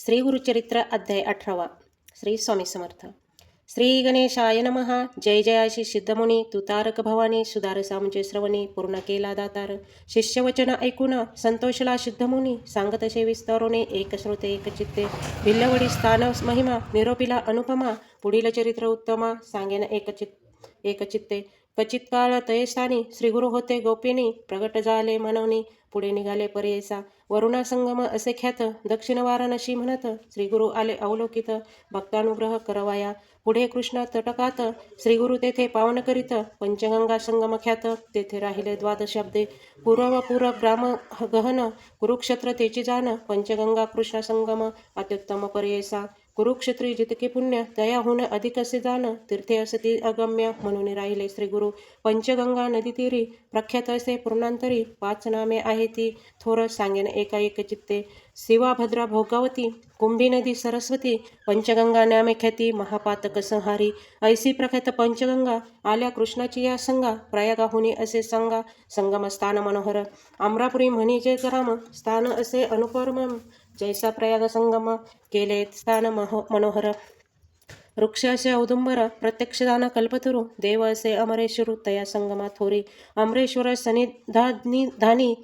श्री गुरुचरित्र अध्याय 18 श्री स्वामी समर्थ. श्री गणेशाय नमः. जय जयाशी सिद्धमुनी तुतारक भवानी सुधार सामुचे श्रवणी पूर्ण केला दातार. शिष्यवचन ऐकून संतोषला सिद्धमुनी सांगतसे विस्तारोने एक श्रोते एक चित्ते. भिल्लवडी स्थान महिमा निरोपिला अनुपमा पुढील चरित्र उत्तमा सांगेन एक चित्ते. कचित काळ तयस्थानी श्रीगुरु होते गोपिनी प्रगट झाले मनवनी पुढे निघाले पर्येसा. वरुणा संगम असे ख्यात दक्षिण वाराणसी म्हणत श्रीगुरु आले अवलोकित भक्तानुग्रह करवाया. पुढे कृष्ण तटकात श्रीगुरु तेथे पावन करीत पंचगंगा संगम ख्यात तेथे राहिले द्वादशाब्दे. पूर्व ग्राम गहन कुरुक्षेत्र तेची जाण पंचगंगा कृष्ण संगम अत्युत्तम पर्येसा. कुरुक्षेत्री जितके पुण्य तयाहून अधिक असे जाण तीर्थे असती अगम्य म्हणून राहिले श्रीगुरु. पंचगंगा नदी तीरी प्रख्यात असे पूर्णांतरी 5 नामे आहे ती थोर सांगेन एका एक चित्ते. शिवा भद्रा भोगावती कुंभी नदी सरस्वती पंचगंगा नामे ख्याती महापातक संहारी. ऐसी प्रख्यात पंचगंगा आल्या कृष्णाची या संगा प्रयागाहुनी असे सांगा संगम स्थान मनोहर. अमरापुरी म्हणीचे राम स्थान असे अनुपम जैसा प्रयाग संगम केले स्थान मनोहर. वृक्ष असे औदुंबर प्रत्यक्ष दान कल्पतरू देव असे अमरेश्वर तया संगमा थोरी. अमरेश्वर सनिधानी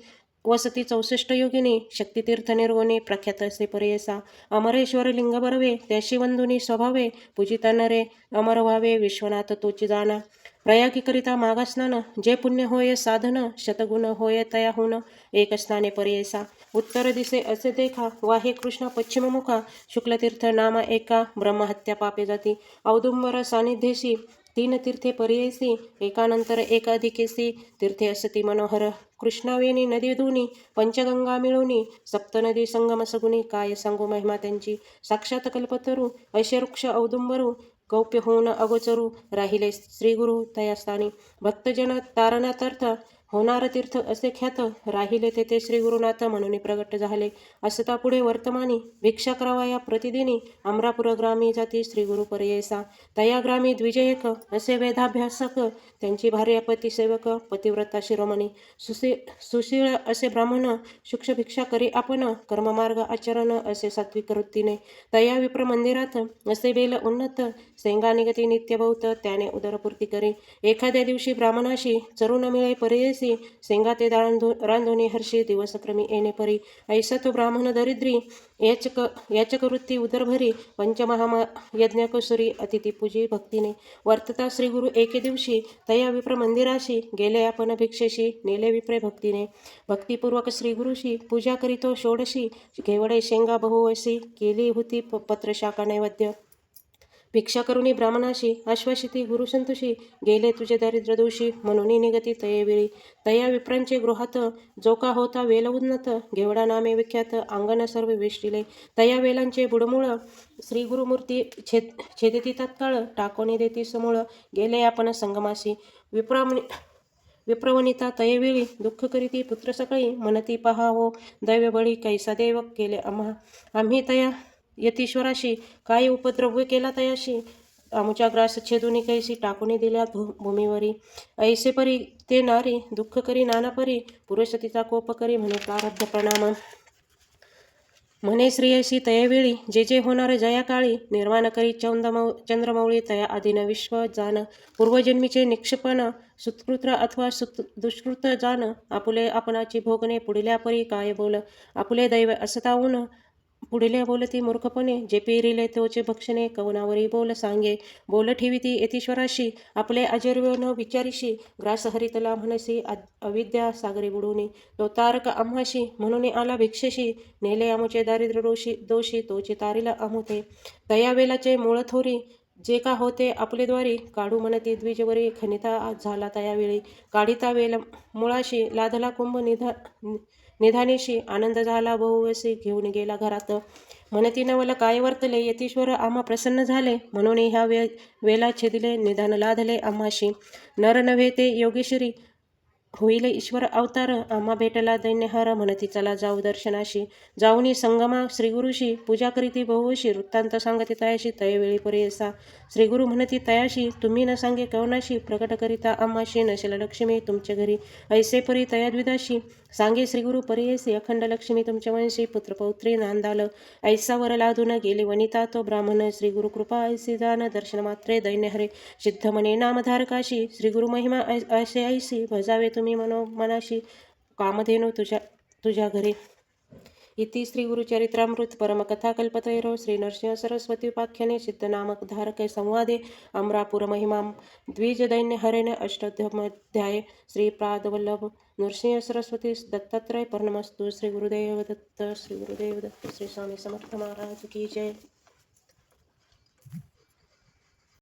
वसती 64 योगिनी शक्तितीर्थ निर्गुणी प्रख्यात असे पर्येसा. अमरेश्वर लिंग बरवे त्याशी वंदुनी स्वभावे पूजिता नरे अमर व्हावे विश्वनाथ तोची जाणा. प्रयागीकरिता मागास्नान जे पुण्य होय साधन शतगुण होय तयाहून एक स्थाने पर्येसा. उत्तर दिसे असे देखा वाहे कृष्ण पश्चिममुखा शुक्लतीर्थ नामा एका ब्रह्महत्या पापे जाती. औदुंबर सानिध्येशी 3 तीर्थे पर्येसी एकानंतर एक अधिकेसी तीर्थे असती मनोहर. कृष्णावेणी नदी दोनी पंचगंगा मिळवणी सप्तनदी संगम सगुणी काय सांगू महिमा त्यांची. साक्षात कल्पतरू असे वृक्ष औदुंबरू गौप्य होऊन अगोचरू राहिले श्रीगुरु तयास्थानी. भक्तजन तारणातर्थ होणार तीर्थ असे ख्यात राहिले तेथे श्रीगुरुनाथ म्हणून प्रगट झाले. असता पुढे वर्तमानी भिक्षा करावया प्रतिदिनी अमरापुर ग्रामी जाती श्रीगुरु पर्येसा. तया ग्रामी द्विजयक असे वेदाभ्यासक त्यांची भार्यापती सेवक पतिव्रता शिरोमणी. सुशीळ असे ब्राह्मण शुक्ष भिक्षा करी आपण कर्ममार्ग आचरण असे सात्विक वृत्तीने. तया विप्र मंदिरात असे बेल उन्नत सेंगा निगती नित्य बहुत त्याने उदरपूर्ती करी. एखाद्या दिवशी ब्राह्मणाशी चरू न मिळे पर्येसी सेंगा ते रांधुनी हर्षी दिवसक्रमी येणे परी. ऐसा तो ब्राह्मण दरिद्री याचक वृत्ती उदरभरी पंचमहा यज्ञकुसुरी अतिथी पूजी भक्तीने. वर्तता श्रीगुरु एके दिवशी तया विप्र मंदिराशी गेले आपण भिक्षेशी नेले विप्रे भक्तीने. भक्तिपूर्वक श्रीगुरुशी पूजा करीतो षोडशी घेवडे शेंगा बहुवशी केली होती पत्रशाखा नैवेद्य. भिक्षा करुणी ब्राह्मणाशी आश्वासिती गुरुसंतोषी गेले तुझे दारिद्र्य दोषी म्हणून निगती तयेवेळी. तया विप्रांचे गृहात जो का होता वेल उन्नत घेवडा नामे विख्यात अंगण सर्व वेष्टिले. तया वेलांचे बुडमुळ श्रीगुरुमूर्ती छेदिती तत्काळ टाकोनी देती समूळ गेले आपण संगमासी. विप्रवनिता तयेवेळी दुःख करीती पुत्र सकाळी म्हणती पहा हो दैव बळी कैसा देव केले आम्ही तया यतीश्वराशी काय उपद्रव्य केला तयाशी. आमुच्या ग्रास छेदुनी कैसी टाकून दिल्या भूमीवरी. ऐसे परी ते नारी दुःख करी नाना परी पुरुष तिचा कोप करी म्हणे प्रारब्ध प्रणाम. म्हणे श्रेयसी तयेवेळी जे जे होणार जया काळी निर्माण करी चंद्रमौळी तया आदिन विश्व जाण. पूर्वजन्मीचे निक्षेपण सुत्कृत्र अथवा दुष्कृत जाण. आपुले आपणाची भोगणे पुढल्या परी काय बोल. आपुले दैव असताऊन पुढले बोलती मूर्खपणे जे पेरिले तोचे भक्षणे कवनावरी बोल सांगे. बोल ठेविती यतीश्वराशी आपले अजर्व न विचारिशी ग्रास हरितला म्हणसी अविद्या सागरी बुडूनी. तो तारक आम्हाशी म्हणून आला भिक्षेशी नेले आमुचे दारिद्र्य दोषी तोचे तारिला आमुते. तया वेलाचे मूळ थोरी जे का होते आपले द्वारी काढू म्हणती द्विजवरी खनिता झाला तयावेळी. काढिता वेल मुळाशी लाधला कुंभ निधानीशी आनंद झाला बहुवसी घेऊन गेला घरात. म्हणती नवल काय वर्तले यतीश्वर आम्हा प्रसन्न झाले म्हणून ह्या वेला छेदिले निधान लाधले आम्हाशी. नर नव्हे ते योगेश्वरी होईल ईश्वर अवतार आम्हा भेटला दैन्यहार म्हणती चला जाऊ दर्शनाशी. जाऊनी संगमा श्रीगुरुशी पूजा करीती बहुवशी वृत्तांत सांगती तयाशी तयवेळी पर्येसा. श्रीगुरु म्हणती तयाशी तुम्ही न सांगे कवनाशी प्रकट करिता आम्हाशी नशेल लक्ष्मी तुमच्या घरी. ऐसे परी तया द्विदाशी सांगे श्री गुरु परियसी अखंड लक्ष्मी तुमच्या वंशी पुत्रपौत्री नांदाल ऐसा वर लादून गेले वनिता तो ब्राह्मण श्री गुरु कृपा ऐसी जान दर्शन मात्रे दैन्य हरे सिद्ध मने नामधारकाशी श्री गुरु महिमा ऐसे ऐसी भजावे तुम्ही मनाशी कामधेनु तुझ्या घरी. इति श्री गुरुचरित्रामृत परमकथाकल्पतैरो श्री नरसिंह सरस्वती उपाख्याने सिद्धनामक धारक संवादे अमरापुर महिमा द्विजदैन्य हरेण अष्टमध्याय श्री प्रादवल्लभ नरसिंह सरस्वती दत्तात्रय पर्णमस्तु. श्री गुरुदेव दत्त श्री गुरुदेव दत्त. श्री स्वामी समर्थ महाराज की जय.